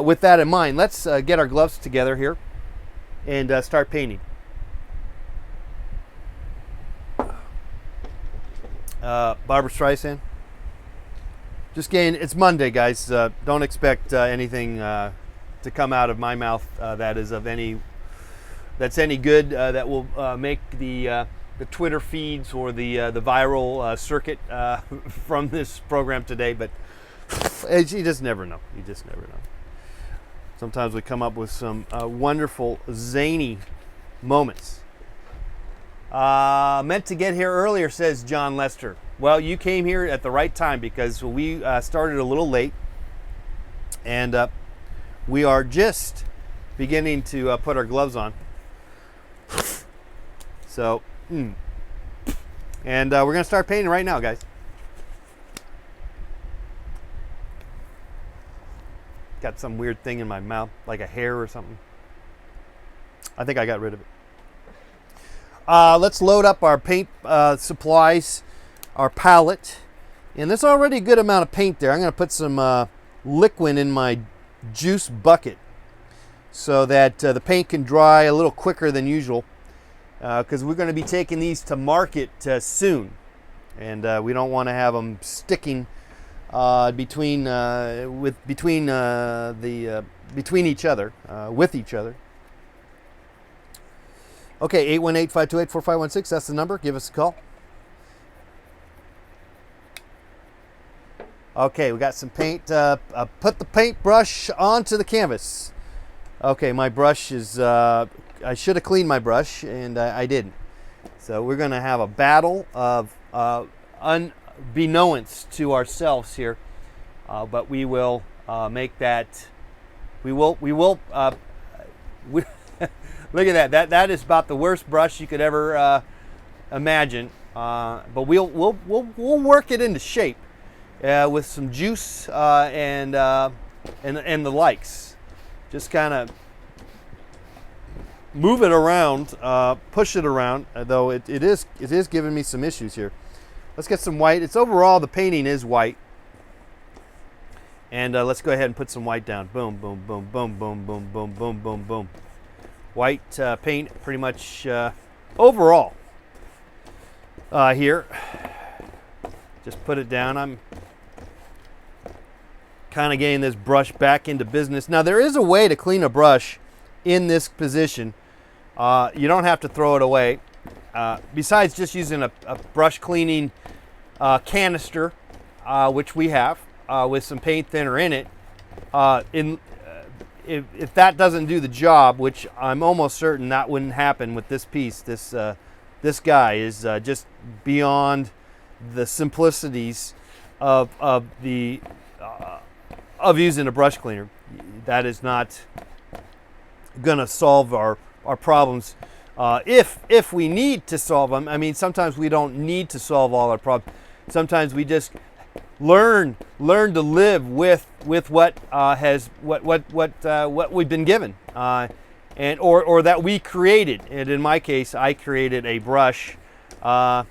with that in mind, let's get our gloves together here and start painting. Barbra Streisand. Just getting, it's Monday, guys. Don't expect anything to come out of my mouth that is of that's any good, that will make the Twitter feeds or the viral circuit from this program today. But you just never know. You just never know. Sometimes we come up with some wonderful, zany moments. Meant to get here earlier, says John Lester. Well, you came here at the right time because we started a little late, and we are just beginning to put our gloves on. So, and we're going to start painting right now, guys. Got some weird thing in my mouth, like a hair or something. I think I got rid of it. Let's load up our paint supplies, our palette. And there's already a good amount of paint there. I'm going to put some liquid in my juice bucket so that the paint can dry a little quicker than usual, because we're going to be taking these to market soon. And we don't want to have them sticking between each other, with each other. Okay, 818-528-4516, that's the number. Give us a call. Okay, we got some paint. Put the paintbrush onto the canvas. Okay, my brush is, I should have cleaned my brush, and I didn't. So we're going to have a battle of unbeknownst to ourselves here, but we will make that. Look at that. That is about the worst brush you could ever imagine. But we'll work it into shape with some juice and the likes. Just kind of move it around, push it around. Though it is giving me some issues here. Let's get some white. It's overall, the painting is white. And let's go ahead and put some white down. Boom, boom, boom, boom, boom, boom, boom, boom, boom, boom. White paint pretty much overall here. Just put it down. I'm kind of getting this brush back into business. Now there is a way to clean a brush in this position. You don't have to throw it away. Besides just using a brush cleaning canister, which we have, with some paint thinner in it. If that doesn't do the job, which I'm almost certain that wouldn't happen with this piece, this guy is just beyond the simplicities of using a brush cleaner. That is not gonna solve our problems. If we need to solve them, I mean, sometimes we don't need to solve all our problems. Sometimes we just learn to live with what we've been given, and or that we created. And in my case, I created a brush that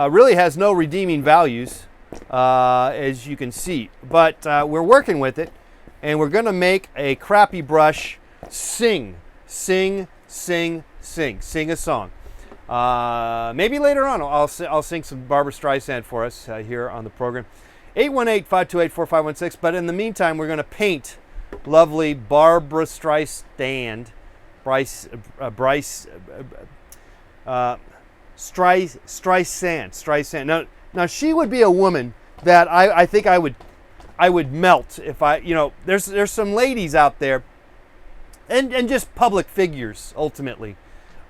really has no redeeming values, as you can see. But we're working with it, and we're going to make a crappy brush sing a song. Maybe later on I'll sing some Barbra Streisand for us here on the program. 818-528-4516. But in the meantime, we're going to paint lovely Barbra Streisand. Streisand. Now she would be a woman that I think I would melt if there's some ladies out there, and just public figures ultimately.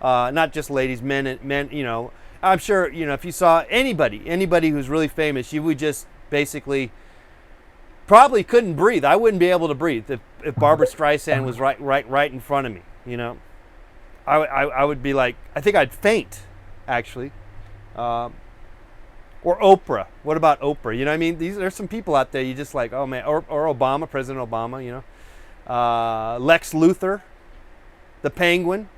Not just ladies, men. I'm sure, if you saw anybody who's really famous, you would just basically probably couldn't breathe. I wouldn't be able to breathe if Barbra Streisand was right in front of me. I would be like, I think I'd faint, actually. Or Oprah. What about Oprah? You know what I mean? There's some people out there you just like, oh man. Or Obama, President Obama. Lex Luthor, the Penguin.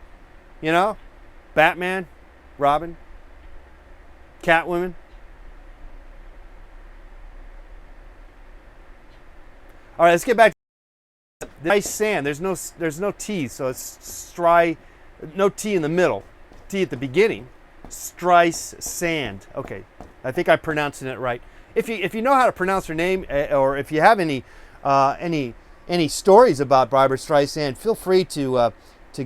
Batman, Robin, Catwoman. All right, let's get back Streisand. There's no T, so it's no T in the middle, T at the beginning. Streisand. Okay, I think I'm pronouncing it right. If you know how to pronounce her name, or if you have any stories about Barbra Streisand, feel free to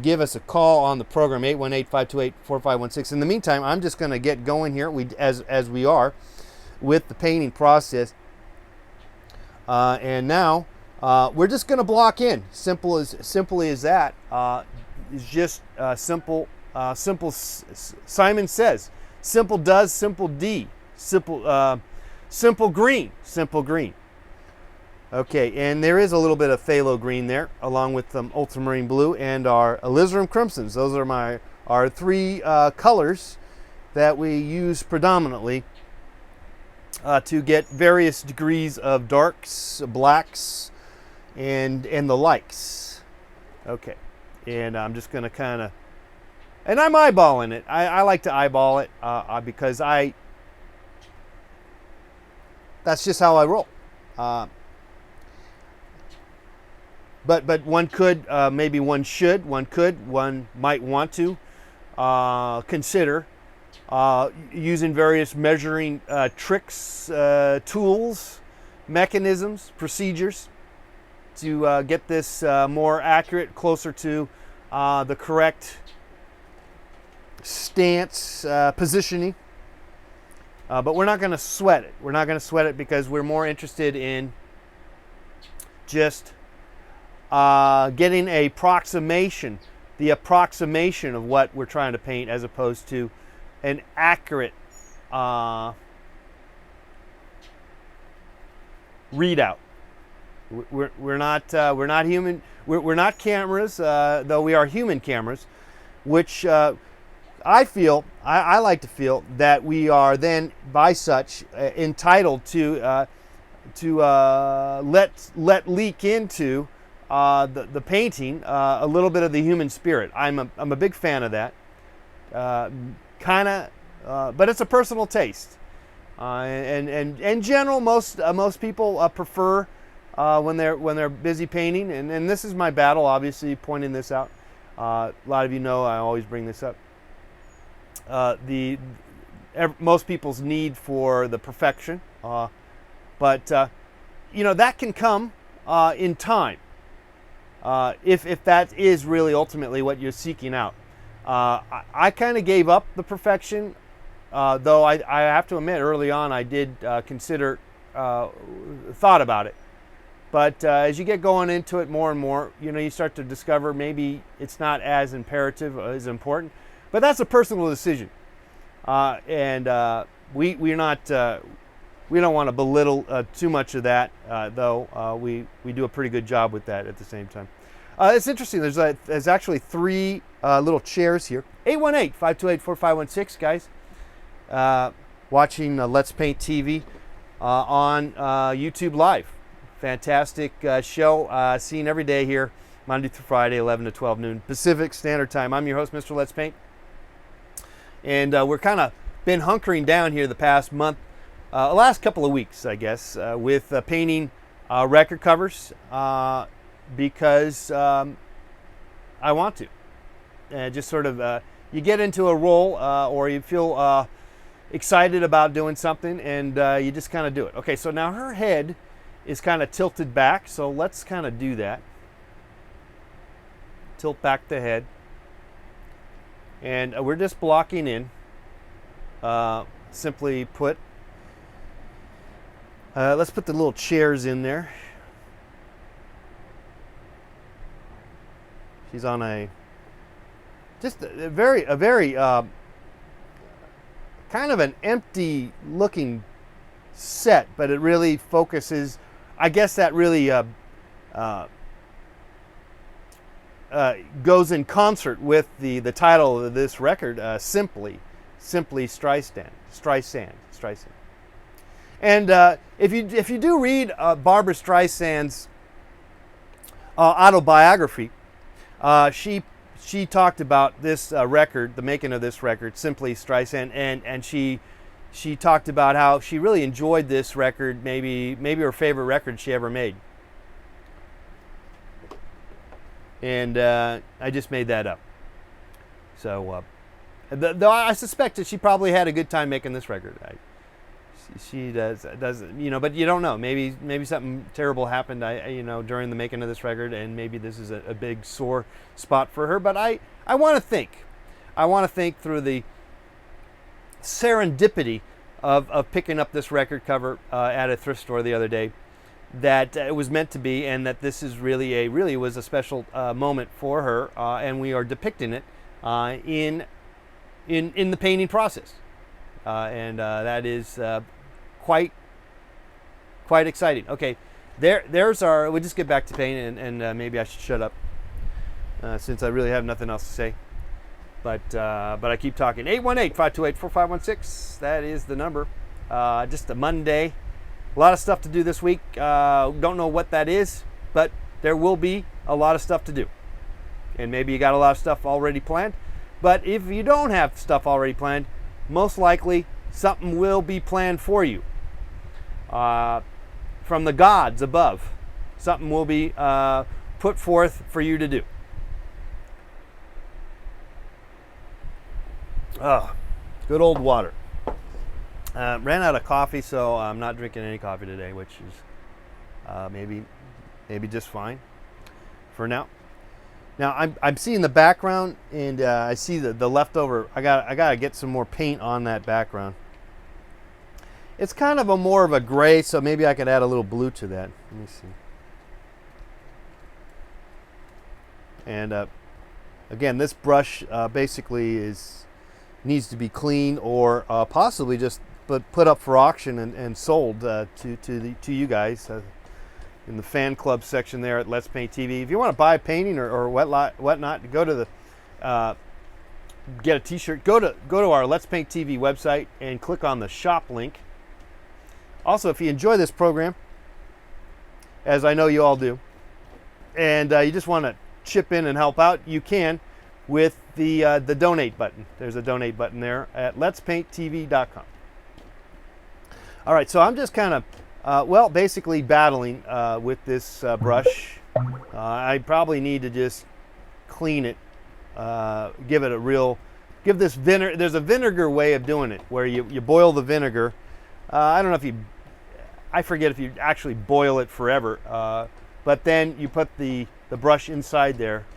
give us a call on the program, 818-528-4516. In the meantime, I'm just going to get going here, as we are, with the painting process. And now we're just going to block in. Simply as that. It's just simple. Simple. Simon says, simple does, simple D, simple green, simple green. Okay, and there is a little bit of phthalo green there, along with ultramarine blue and our alizarin crimsons. Those are our three colors that we use predominantly to get various degrees of darks, blacks, and the likes. Okay, and I'm just going to kind of, and I'm eyeballing it. I like to eyeball it because that's just how I roll. But one could, maybe one might want to consider using various measuring tricks, tools, mechanisms, procedures to get this more accurate, closer to the correct stance, positioning. But we're not going to sweat it. We're not going to sweat it because we're more interested in just getting the approximation of what we're trying to paint, as opposed to an accurate readout. We're not human. We're not cameras, though we are human cameras, which I like to feel that we are then, by such, entitled to let leak into the painting a little bit of the human spirit. I'm a big fan of that. But it's a personal taste. And in general, most people prefer when they're busy painting. And this is my battle, obviously, pointing this out. A lot of you know I always bring this up. Most people's need for the perfection, but that can come in time. If that is really ultimately what you're seeking out. I kind of gave up the perfection, though I have to admit early on I did thought about it. But as you get going into it more and more, you start to discover maybe it's not as imperative, as important. But that's a personal decision, and we're not. We don't want to belittle too much of that, though we do a pretty good job with that at the same time. It's interesting. There's actually three little chairs here. 818-528-4516, guys. Watching Let's Paint TV on YouTube Live. Fantastic show. Seen every day here, Monday through Friday, 11 to 12 noon Pacific Standard Time. I'm your host, Mr. Let's Paint. And we're kind of been hunkering down here the past month, last couple of weeks, I guess, with painting record covers because I want to. Just sort of, you get into a role or you feel excited about doing something, and you just kind of do it. Okay, so now her head is kind of tilted back, so let's kind of do that. Tilt back the head. And we're just blocking in. Simply put, let's put the little chairs in there. She's on a very kind of an empty looking set, but it really focuses. I guess that really goes in concert with the title of this record, simply Streisand. And if you do read Barbra Streisand's autobiography, she talked about this record, the making of this record, Simply Streisand, and she talked about how she really enjoyed this record, maybe her favorite record she ever made. and I just made that up. So, though I suspect that she probably had a good time making this record. She does, but you don't know. Maybe something terrible happened, during the making of this record, and maybe this is a big sore spot for her. But I want to think through the serendipity of picking up this record cover at a thrift store the other day, that it was meant to be, and that this is really was a special moment for her, and we are depicting it in the painting process, and that is quite exciting. Okay, there's our. We'll just get back to painting, and maybe I should shut up since I really have nothing else to say. But I keep talking. 818-528-4516. That is the number. Just a Monday. A lot of stuff to do this week. Don't know what that is, but there will be a lot of stuff to do. And maybe you got a lot of stuff already planned. But if you don't have stuff already planned, most likely something will be planned for you. From the gods above. Something will be put forth for you to do. Oh, good old water. Ran out of coffee, so I'm not drinking any coffee today, which is maybe just fine for now. Now I'm seeing the background, and I see the leftover. I gotta get some more paint on that background. It's kind of more of a gray, so maybe I could add a little blue to that. Let me see. And again, this brush basically needs to be cleaned, or possibly just put up for auction and sold to you guys in the fan club section there at Let's Paint TV. If you want to buy painting or whatnot, go to the get a T-shirt. Go to our Let's Paint TV website and click on the shop link. Also, if you enjoy this program, as I know you all do, and you just want to chip in and help out, you can with the donate button. There's a donate button there at letspainttv.com. All right, so I'm just kind of, basically battling with this brush. I probably need to just clean it, give this vinegar. There's a vinegar way of doing it, where you boil the vinegar. I don't know I forget if you actually boil it forever, but then you put the brush inside there,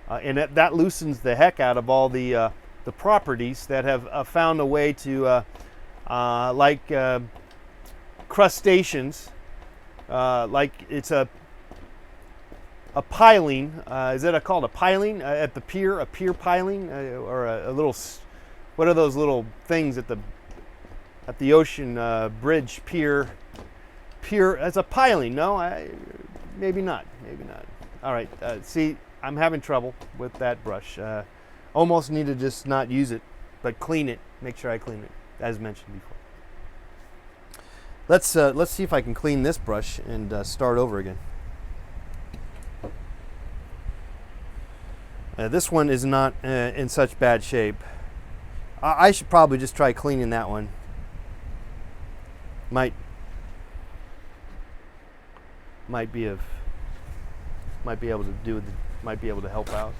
and that loosens the heck out of all the properties that have found a way to, like crustaceans, like it's a piling. Is it called a piling at the pier? A pier piling, or a little? What are those little things at the ocean bridge pier? As a piling? No, maybe not. All right. See, I'm having trouble with that brush. Almost need to just not use it, but clean it. Make sure I clean it, as mentioned before. Let's see if I can clean this brush and start over again. This one is not in such bad shape. I should probably just try cleaning that one. Might be able to help out.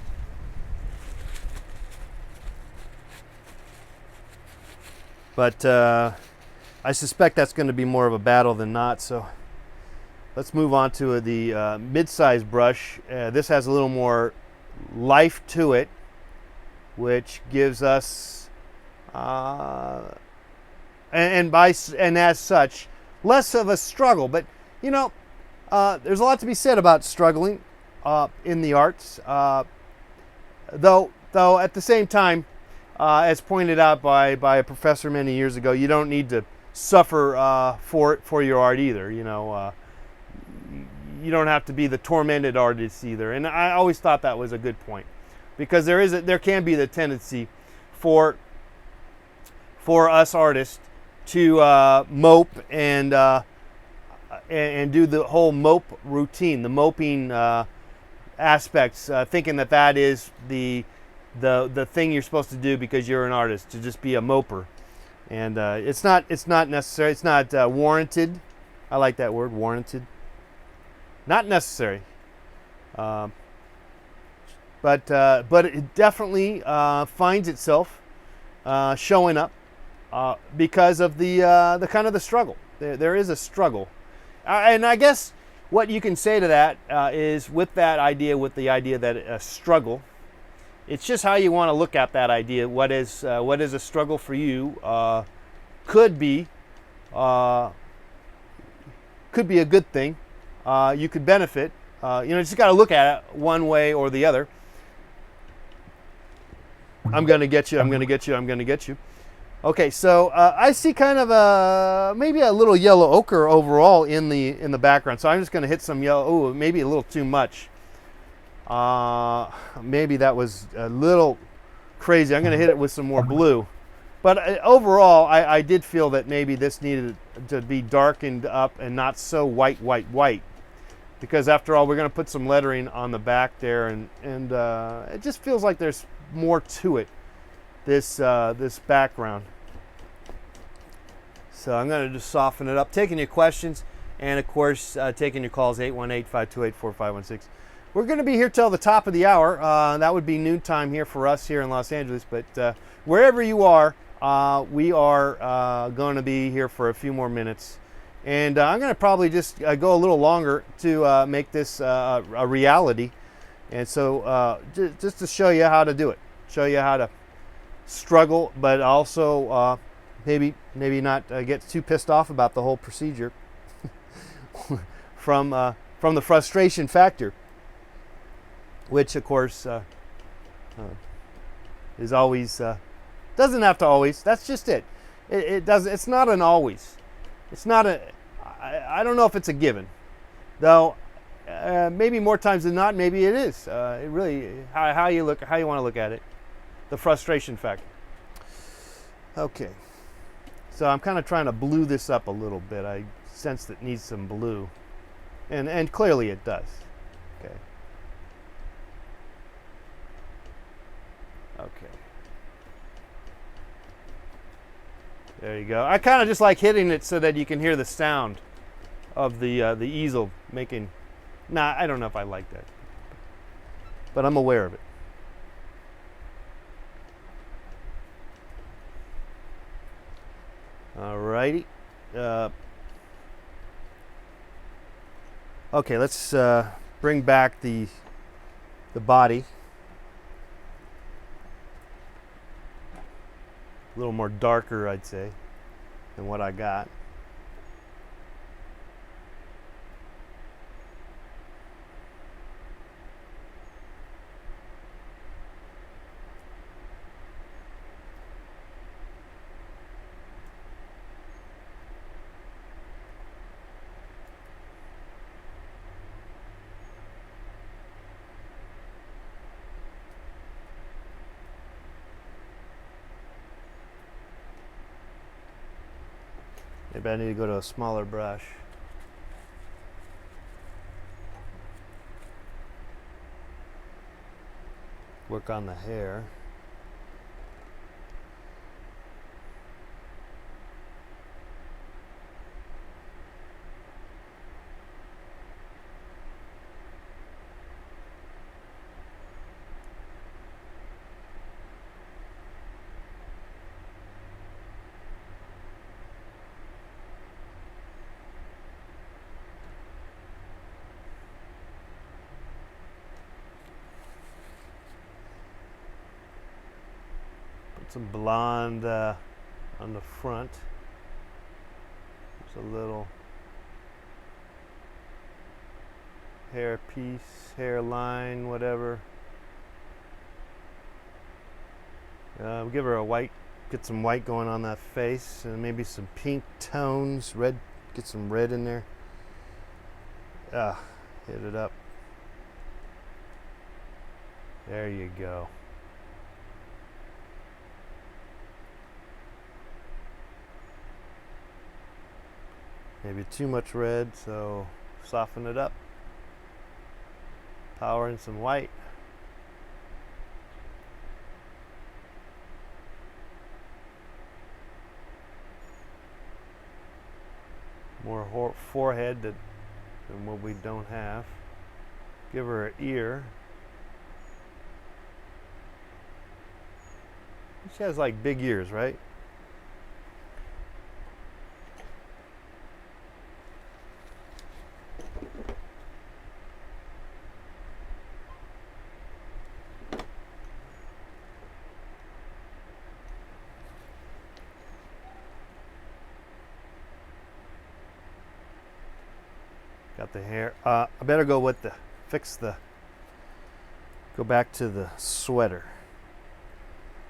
But I suspect that's going to be more of a battle than not. So let's move on to the mid-size brush. This has a little more life to it, which gives us and as such less of a struggle. But there's a lot to be said about struggling in the arts, though at the same time, as pointed out by a professor many years ago, you don't need to suffer for your art either. You don't have to be the tormented artist either. And I always thought that was a good point, because there can be the tendency for us artists to mope and do the whole mope routine, the moping aspects, thinking that is the thing you're supposed to do because you're an artist, to just be a moper. And it's not necessary. It's not warranted. I like that word, warranted. Not necessary. But it definitely finds itself showing up because of the kind of the struggle. There is a struggle, and I guess what you can say to that is with the idea that a struggle. It's just how you want to look at that idea. What is a struggle for you? Could be a good thing. You could benefit. You just got to look at it one way or the other. I'm going to get you. I'm going to get you. I'm going to get you. Okay, so I see kind of maybe a little yellow ochre overall in the background. So I'm just going to hit some yellow. Oh, maybe a little too much. Maybe that was a little crazy. I'm going to hit it with some more blue. But overall, I did feel that maybe this needed to be darkened up and not so white. Because after all, we're going to put some lettering on the back there, and it just feels like there's more to it, this background. So I'm going to just soften it up, taking your questions, and of course, taking your calls, 818-528-4516. We're going to be here till the top of the hour. That would be noontime here for us here in Los Angeles. But wherever you are, we are going to be here for a few more minutes. And I'm going to probably just go a little longer to make this a reality. And so just to show you how to do it. Show you how to struggle, but also maybe not get too pissed off about the whole procedure from the frustration factor. Which, of course, is always doesn't have to always. That's just it. It doesn't. It's not an always. It's not a. I don't know if it's a given, though. Maybe more times than not. Maybe it is. It really how you want to look at it. The frustration factor. Okay. So I'm kind of trying to blue this up a little bit. I sense that it needs some blue, and clearly it does. Okay. Okay. There you go. I kind of just like hitting it so that you can hear the sound of the easel making. Nah, I don't know if I like that, but I'm aware of it. Alrighty. Okay, let's bring back the body. A little more darker, I'd say, than what I got. Maybe I need to go to a smaller brush. Work on the hair. Some blonde on the front. There's a little hair piece, hairline, whatever. We'll give her a white, get some white going on that face, and maybe some pink tones, red, get some red in there. Hit it up. There you go. Maybe too much red, so soften it up. Power in some white. More forehead than what we don't have. Give her an ear. She has like big ears, right? Got the hair. I better go with the, go back to the sweater.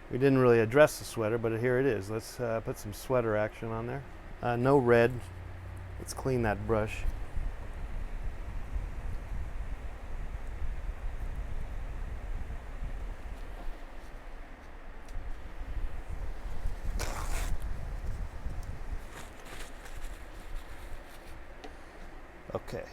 We didn't really address the sweater, but here it is. Let's put some sweater action on there. No red. Let's clean that brush. Okay.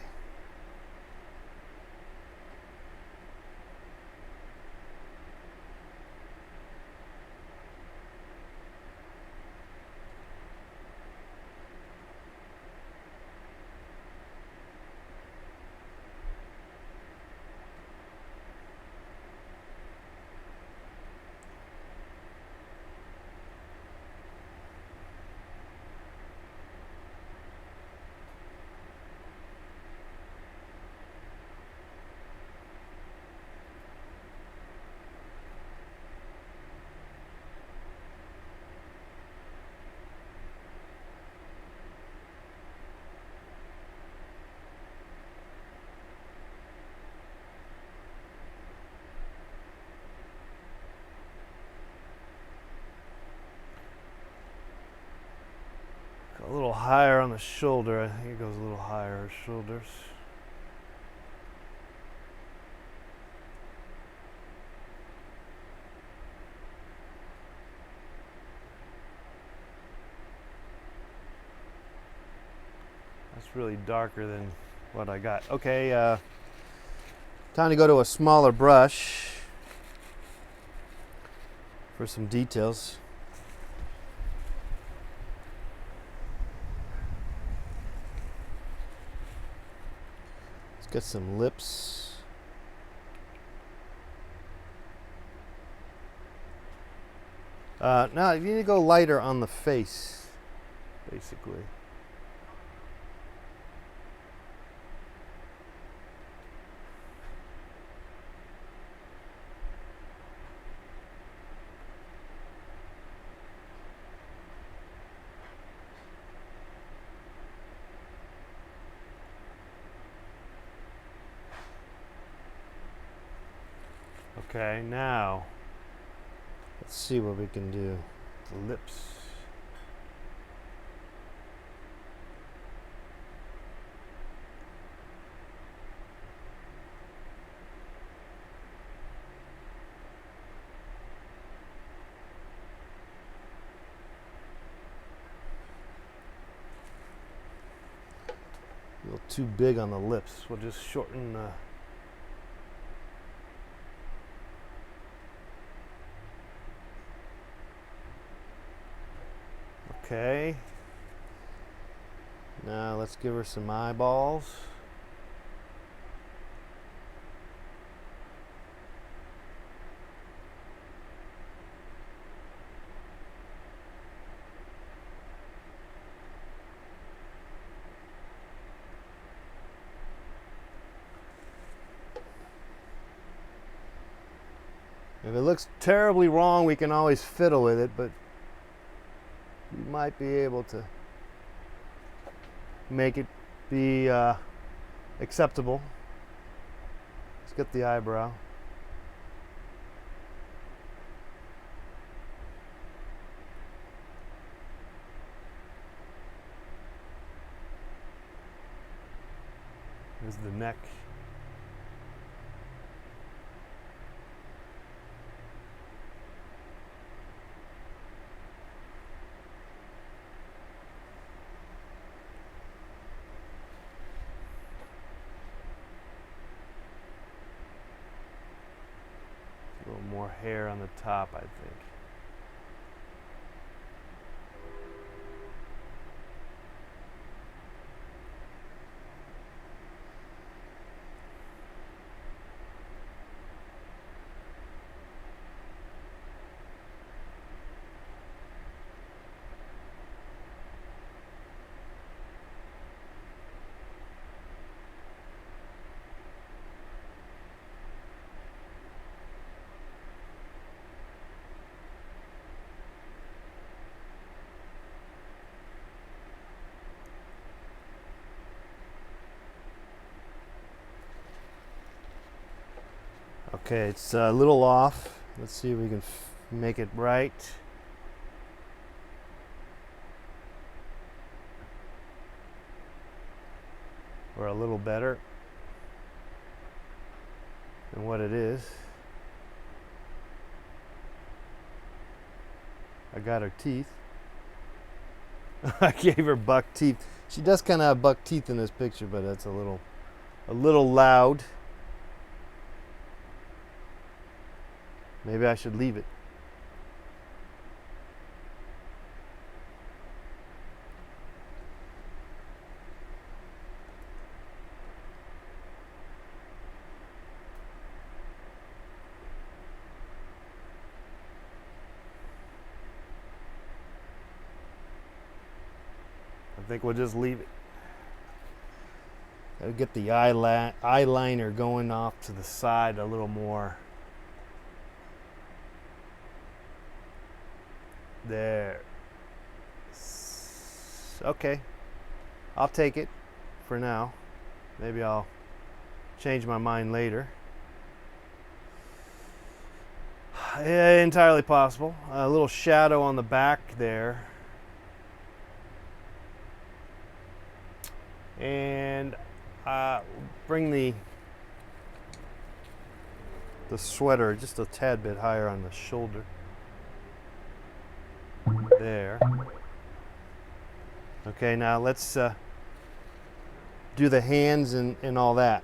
A little higher on the shoulder. I think it goes a little higher, her shoulders. That's really darker than what I got. Okay, time to go to a smaller brush for some details. Get some lips. Now you need to go lighter on the face, basically. Okay, now let's see what we can do. The lips. A little too big on the lips. We'll just shorten Okay. Now let's give her some eyeballs. If it looks terribly wrong, we can always fiddle with it, but you might be able to make it be acceptable. Let's get the eyebrow. Here's the neck. A little more hair on the top, I think. Okay, it's a little off. Let's see if we can make it right. Or a little better than what it is. I got her teeth. I gave her buck teeth. She does kind of have buck teeth in this picture, but that's a little loud. Maybe I should leave it. I think we'll just leave it. Gotta get the eyeliner going off to the side a little more. There. Okay. I'll take it for now. Maybe I'll change my mind later. Yeah, entirely possible. A little shadow on the back there. And bring the sweater just a tad bit higher on the shoulder. There. Okay, now let's do the hands and all that.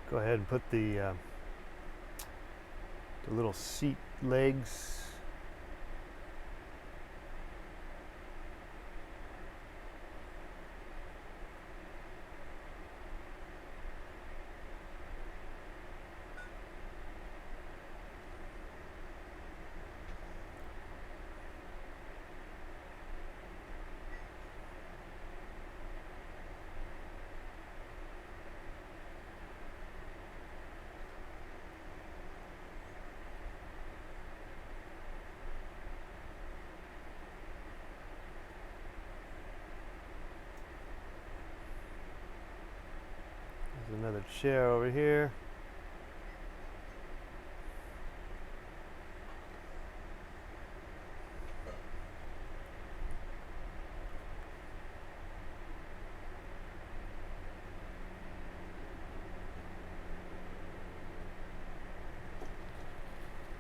Go ahead and put the little seat legs. There's another chair over here.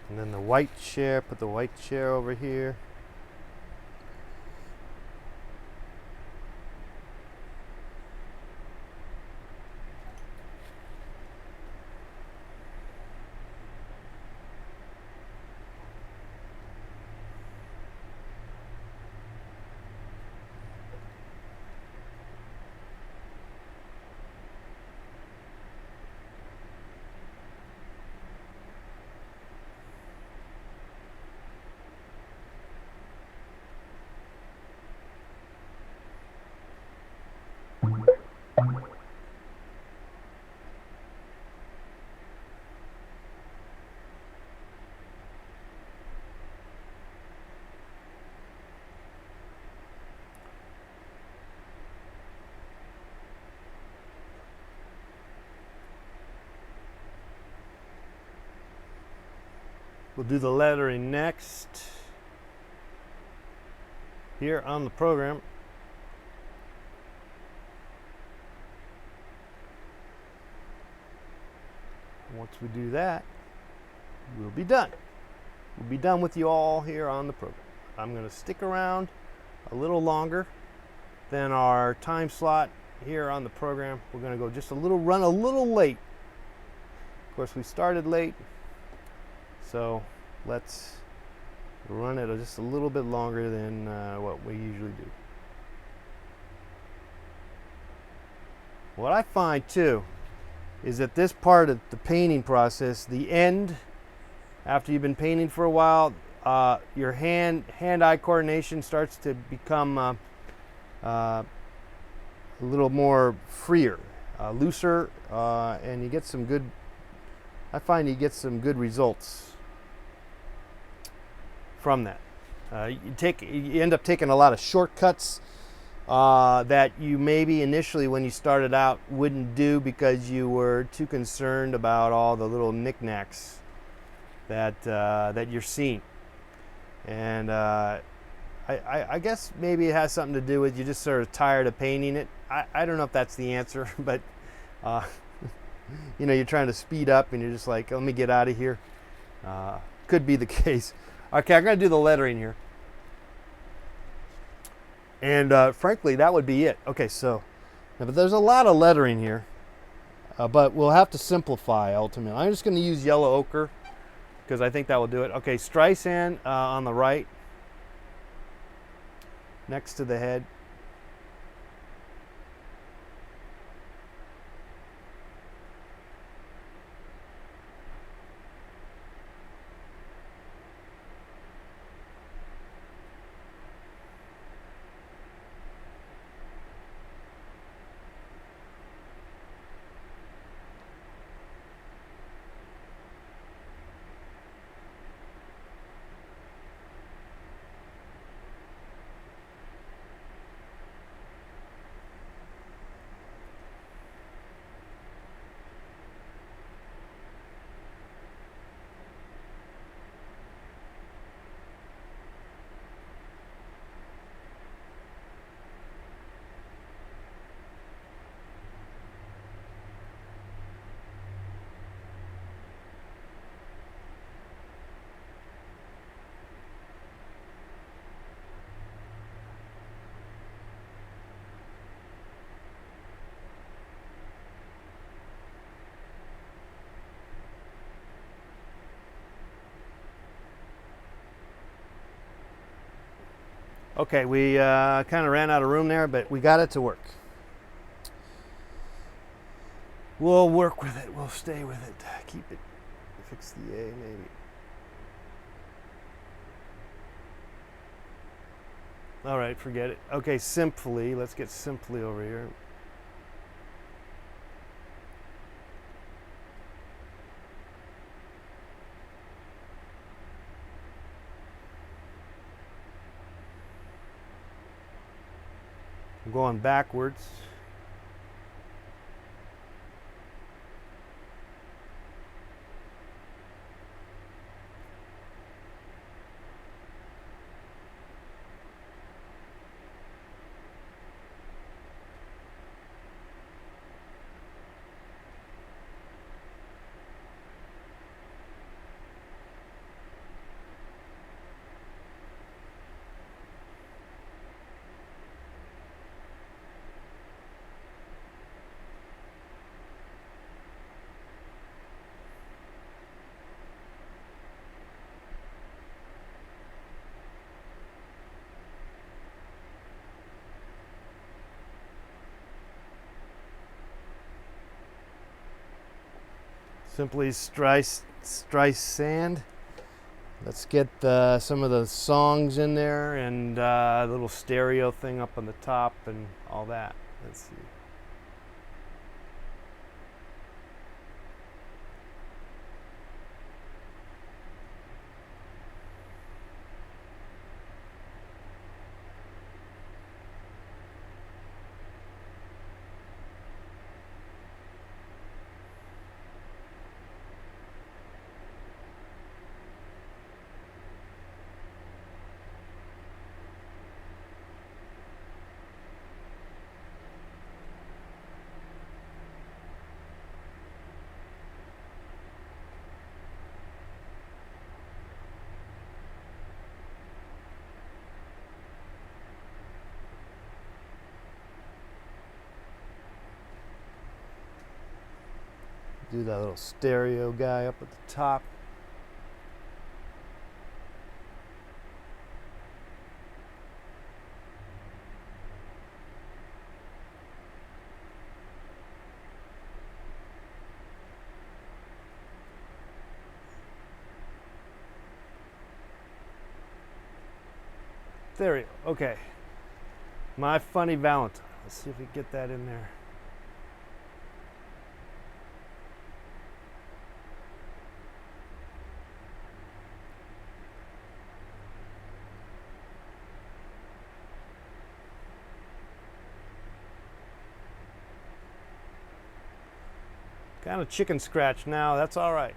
And then the white chair, put the white chair over here. We'll do the lettering next. here on the program. Once we do that, we'll be done. We'll be done with you all here on the program. I'm going to stick around a little longer than our time slot here on the program. We're going to go just run a little late. Of course, we started late, so let's run it just a little bit longer than what we usually do. What I find too is that this part of the painting process, the end, after you've been painting for a while, your hand-eye coordination starts to become a little more freer, looser, and you get some good, I find you get some good results from that. You end up taking a lot of shortcuts that you maybe initially when you started out wouldn't do because you were too concerned about all the little knickknacks that you're seeing. And I guess maybe it has something to do with you just sort of tired of painting it. I don't know if that's the answer, but you know, you're trying to speed up and you're just like, let me get out of here. Could be the case. Okay, I'm going to do the lettering here. And frankly, that would be it. Okay, so, but there's a lot of lettering here, but we'll have to simplify ultimately. I'm just going to use yellow ochre because I think that will do it. Okay, Streisand on the right, next to the head. Okay, we kind of ran out of room there, but we got it to work. We'll work with it. We'll stay with it. Keep it. Fix the A, maybe. All right, forget it. Okay, simply. Let's get simply over here. I'm going backwards. Simply Streisand. Let's get some of the songs in there and a little stereo thing up on the top and all that. Let's see. Do that little stereo guy up at the top. There we go. Okay. My Funny Valentine. Let's see if we can get that in there. Kind of chicken scratch now. That's all right.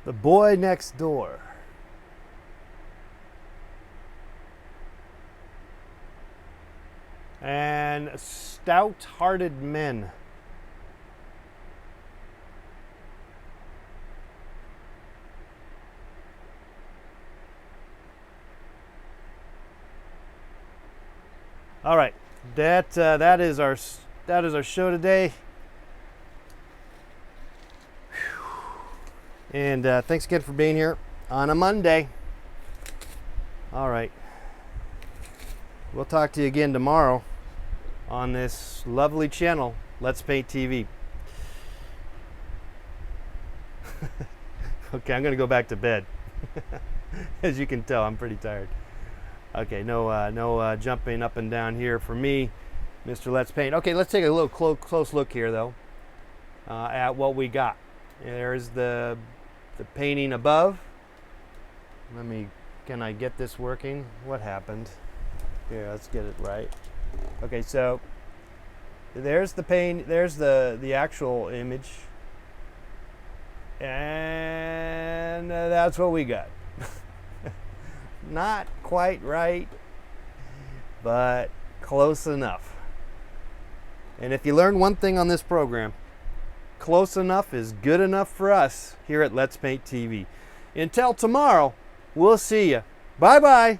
The Boy Next Door. And Stout-Hearted Men. All right, that is our show today. And thanks again for being here on a Monday. All right. We'll talk to you again tomorrow on this lovely channel, Let's Paint TV. Okay, I'm going to go back to bed. As you can tell, I'm pretty tired. Okay, no jumping up and down here for me, Mr. Let's Paint. Okay, let's take a little close look here, though, at what we got. There's the painting above. Can I get this working? What happened? Here, let's get it right. Okay, so there's the paint, there's the actual image. And that's what we got. Not quite right, but close enough. And if you learn one thing on this program, close enough is good enough for us here at Let's Paint TV. Until tomorrow, we'll see you. Bye-bye.